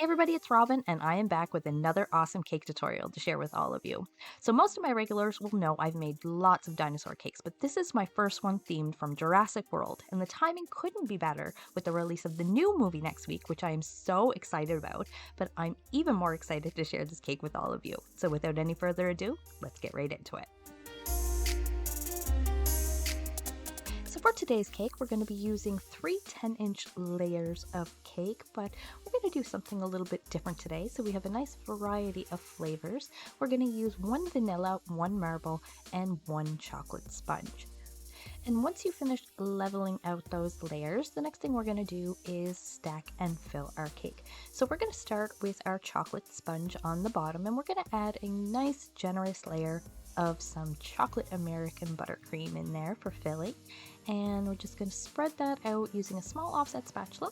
Hey everybody, it's Robyn, and I am back with another awesome cake tutorial to share with all of you. So most of my regulars will know I've made lots of dinosaur cakes, but this is my first one themed from Jurassic World, and the timing couldn't be better with the release of the new movie next week, which I am so excited about, but I'm even more excited to share this cake with all of you. So without any further ado, let's get right into it. So for today's cake, we're going to be using three 10-inch layers of cake, but we're going to do something a little bit different today. So we have a nice variety of flavors. We're going to use one vanilla, one marble, and one chocolate sponge. And once you finish leveling out those layers, the next thing we're going to do is stack and fill our cake. So we're going to start with our chocolate sponge on the bottom, and we're going to add a nice generous layer of some chocolate American buttercream in there for filling. And we're just going to spread that out using a small offset spatula.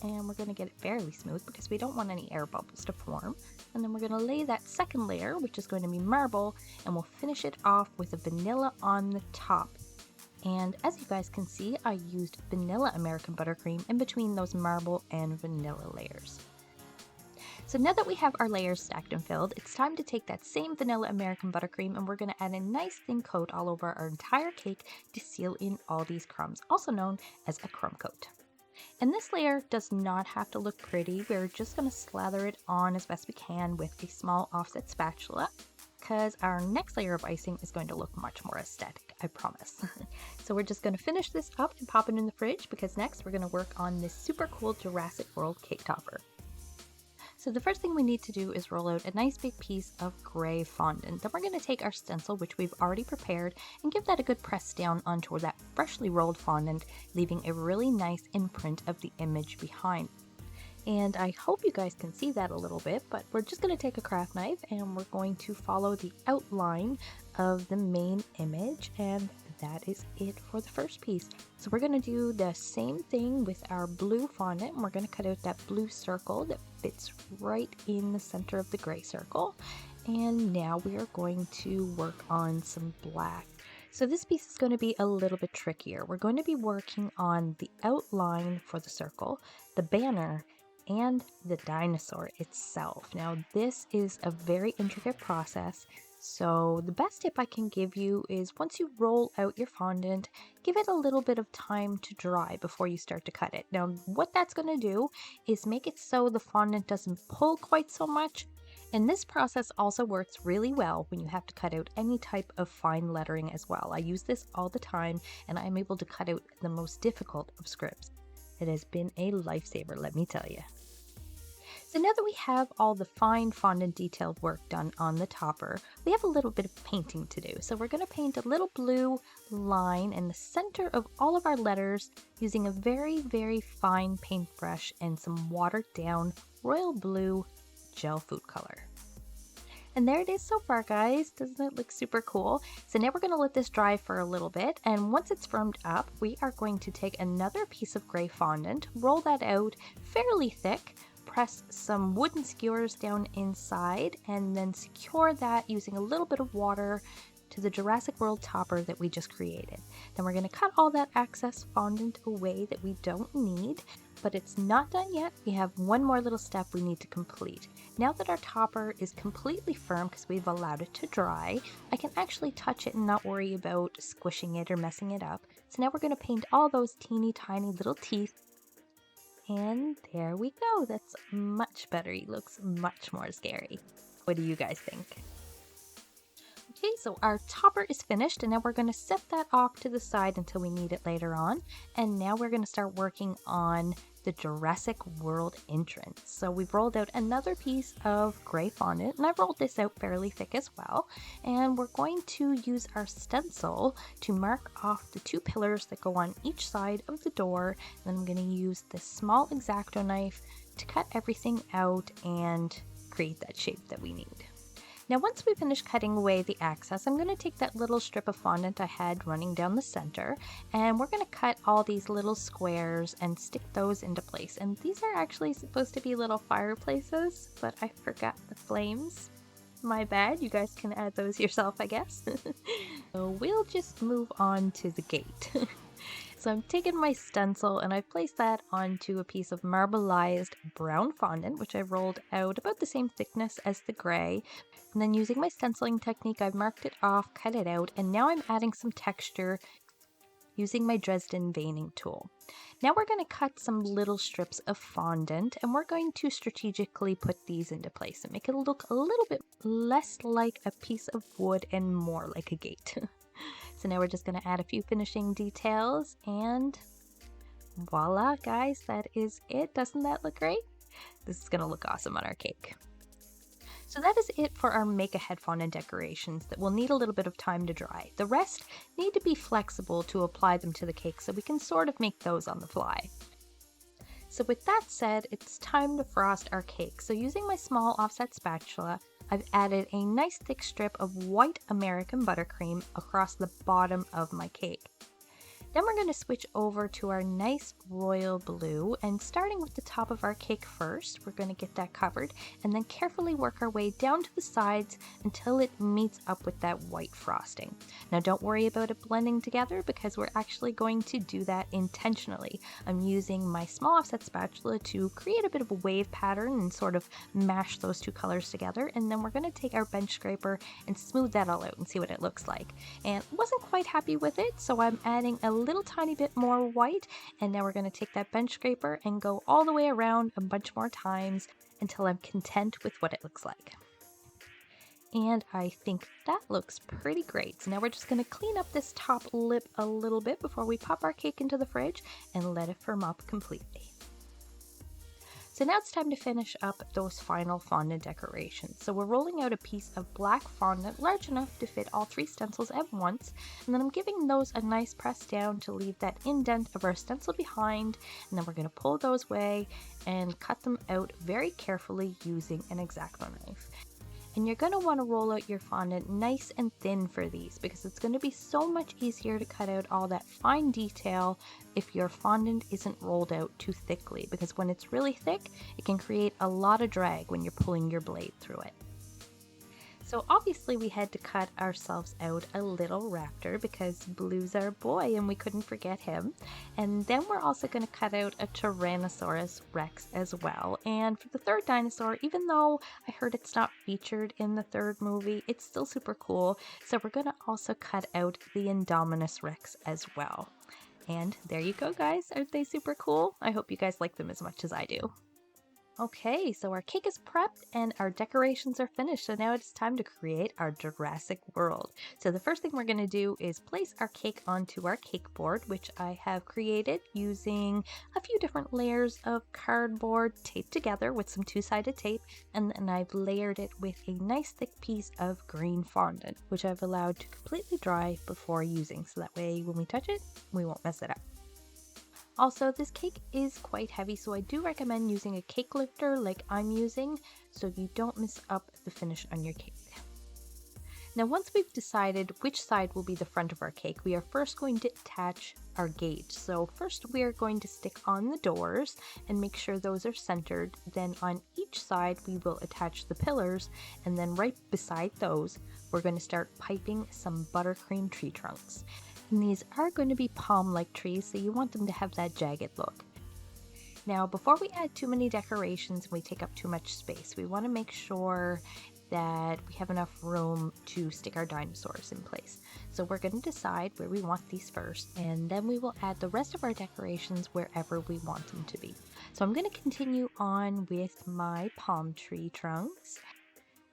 And we're going to get it fairly smooth because we don't want any air bubbles to form. And then we're going to lay that second layer, which is going to be marble, and we'll finish it off with a vanilla on the top. And as you guys can see, I used vanilla American buttercream in between those marble and vanilla layers. So now that we have our layers stacked and filled, it's time to take that same vanilla American buttercream and we're going to add a nice thin coat all over our entire cake to seal in all these crumbs, also known as a crumb coat. And this layer does not have to look pretty. We're just going to slather it on as best we can with a small offset spatula, because our next layer of icing is going to look much more aesthetic, I promise. So we're just going to finish this up and pop it in the fridge, because next we're going to work on this super cool Jurassic World cake topper. So the first thing we need to do is roll out a nice big piece of gray fondant. Then we're going to take our stencil, which we've already prepared, and give that a good press down onto that freshly rolled fondant, leaving a really nice imprint of the image behind. And I hope you guys can see that a little bit, but we're just going to take a craft knife and we're going to follow the outline of the main image, and that is it for the first piece. So we're going to do the same thing with our blue fondant, and we're going to cut out that blue circle that fits right in the center of the gray circle. And now we are going to work on some black. So this piece is going to be a little bit trickier. We're going to be working on the outline for the circle, the banner, and the dinosaur itself. Now this is a very intricate process, so the best tip I can give you is once you roll out your fondant, give it a little bit of time to dry before you start to cut it. Now what that's going to do is make it so the fondant doesn't pull quite so much, and this process also works really well when you have to cut out any type of fine lettering as well. I use this all the time and I'm able to cut out the most difficult of scripts. It has been a lifesaver, let me tell you. So now that we have all the fine fondant detailed work done on the topper, we have a little bit of painting to do. So we're going to paint a little blue line in the center of all of our letters using a very, very fine paintbrush and some watered down royal blue gel food color. And there it is so far, guys. Doesn't it look super cool? So now we're going to let this dry for a little bit, and once it's firmed up, we are going to take another piece of gray fondant, roll that out fairly thick, press some wooden skewers down inside, and then secure that using a little bit of water to the Jurassic World topper that we just created. Then we're going to cut all that excess fondant away that we don't need, but it's not done yet. We have one more little step we need to complete. Now that our topper is completely firm because we've allowed it to dry, I can actually touch it and not worry about squishing it or messing it up. So now we're going to paint all those teeny tiny little teeth. And there we go. That's much better. He looks much more scary. What do you guys think? Okay, so our topper is finished, and now we're going to set that off to the side until we need it later on. And now we're going to start working on the Jurassic World entrance. So we've rolled out another piece of gray fondant, and I've rolled this out fairly thick as well. And we're going to use our stencil to mark off the two pillars that go on each side of the door. Then I'm going to use this small X-Acto knife to cut everything out and create that shape that we need. Now once we finish cutting away the excess, I'm going to take that little strip of fondant I had running down the center, and we're going to cut all these little squares and stick those into place. And these are actually supposed to be little fireplaces, but I forgot the flames. My bad, you guys can add those yourself, I guess. So we'll just move on to the gate. So I'm taking my stencil and I've placed that onto a piece of marbleized brown fondant, which I rolled out about the same thickness as the gray. And then using my stenciling technique, I've marked it off, cut it out, and now I'm adding some texture using my Dresden veining tool. Now we're going to cut some little strips of fondant and we're going to strategically put these into place and make it look a little bit less like a piece of wood and more like a gate. So now we're just going to add a few finishing details and voila guys, that is it. Doesn't that look great? This is going to look awesome on our cake. So that is it for our make-ahead fondant decorations that will need a little bit of time to dry. The rest need to be flexible to apply them to the cake so we can sort of make those on the fly. So with that said, it's time to frost our cake. So using my small offset spatula, I've added a nice thick strip of white American buttercream across the bottom of my cake. Then we're going to switch over to our nice royal blue, and starting with the top of our cake first, we're going to get that covered and then carefully work our way down to the sides until it meets up with that white frosting. Now don't worry about it blending together because we're actually going to do that intentionally. I'm using my small offset spatula to create a bit of a wave pattern and sort of mash those two colors together, and then we're going to take our bench scraper and smooth that all out and see what it looks like. And wasn't quite happy with it, so I'm adding a little tiny bit more white, and now we're going to take that bench scraper and go all the way around a bunch more times until I'm content with what it looks like. And I think that looks pretty great. So now we're just going to clean up this top lip a little bit before we pop our cake into the fridge and let it firm up completely. So now it's time to finish up those final fondant decorations. So we're rolling out a piece of black fondant large enough to fit all 3 stencils at once, and then I'm giving those a nice press down to leave that indent of our stencil behind, and then we're going to pull those away and cut them out very carefully using an X-Acto knife. And you're going to want to roll out your fondant nice and thin for these because it's going to be so much easier to cut out all that fine detail if your fondant isn't rolled out too thickly, because when it's really thick, it can create a lot of drag when you're pulling your blade through it. So obviously we had to cut ourselves out a little raptor because Blue's our boy and we couldn't forget him. And then we're also going to cut out a Tyrannosaurus Rex as well. And for the 3rd dinosaur, even though I heard it's not featured in the 3rd movie, it's still super cool. So we're going to also cut out the Indominus Rex as well. And there you go guys, aren't they super cool? I hope you guys like them as much as I do. Okay, so our cake is prepped and our decorations are finished, so now it's time to create our Jurassic World. So the first thing we're going to do is place our cake onto our cake board, which I have created using a few different layers of cardboard taped together with some 2-sided tape, and then I've layered it with a nice thick piece of green fondant, which I've allowed to completely dry before using, so that way when we touch it, we won't mess it up. Also, this cake is quite heavy, so I do recommend using a cake lifter like I'm using so you don't mess up the finish on your cake. Now, once we've decided which side will be the front of our cake, we are first going to attach our gauge. So first we are going to stick on the doors and make sure those are centered. Then on each side we will attach the pillars, and then right beside those we're going to start piping some buttercream tree trunks. And these are going to be palm-like trees, so you want them to have that jagged look. Now, before we add too many decorations and we take up too much space, we want to make sure that we have enough room to stick our dinosaurs in place. So we're going to decide where we want these first, and then we will add the rest of our decorations wherever we want them to be. So I'm going to continue on with my palm tree trunks.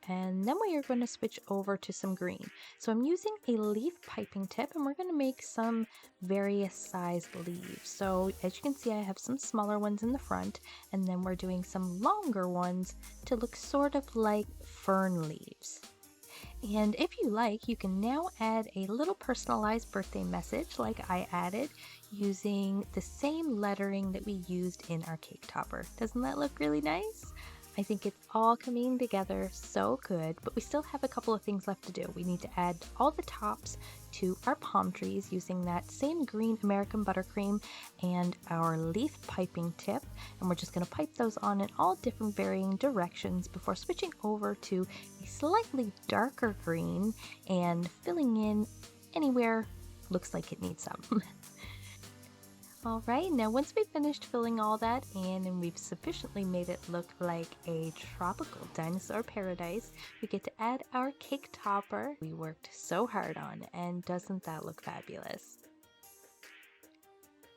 And then we are going to switch over to some green. So I'm using a leaf piping tip, and we're going to make some various sized leaves. So as you can see, I have some smaller ones in the front, and then we're doing some longer ones to look sort of like fern leaves. And if you like, you can now add a little personalized birthday message like I added using the same lettering that we used in our cake topper. Doesn't that look really nice? I think it's all coming together so good, but we still have a couple of things left to do. We need to add all the tops to our palm trees using that same green American buttercream and our leaf piping tip, and we're just going to pipe those on in all different varying directions before switching over to a slightly darker green and filling in anywhere looks like it needs some. Alright, now once we've finished filling all that in and we've sufficiently made it look like a tropical dinosaur paradise, we get to add our cake topper we worked so hard on, and doesn't that look fabulous?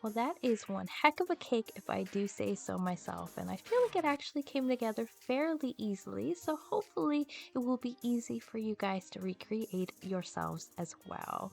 Well, that is one heck of a cake if I do say so myself, and I feel like it actually came together fairly easily, so hopefully it will be easy for you guys to recreate yourselves as well.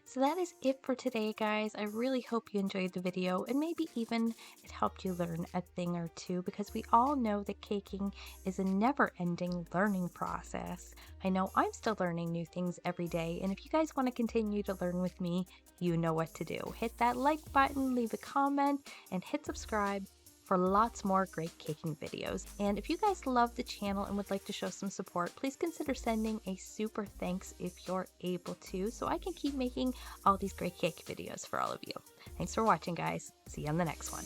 So that is it for today, guys. I really hope you enjoyed the video, and maybe even it helped you learn a thing or two, because we all know that caking is a never-ending learning process. I know I'm still learning new things every day, and if you guys want to continue to learn with me, you know what to do. Hit that like button, leave a comment, and hit subscribe for lots more great caking videos. And if you guys love the channel and would like to show some support, please consider sending a super thanks if you're able to, so I can keep making all these great cake videos for all of you. Thanks for watching, guys. See you on the next one.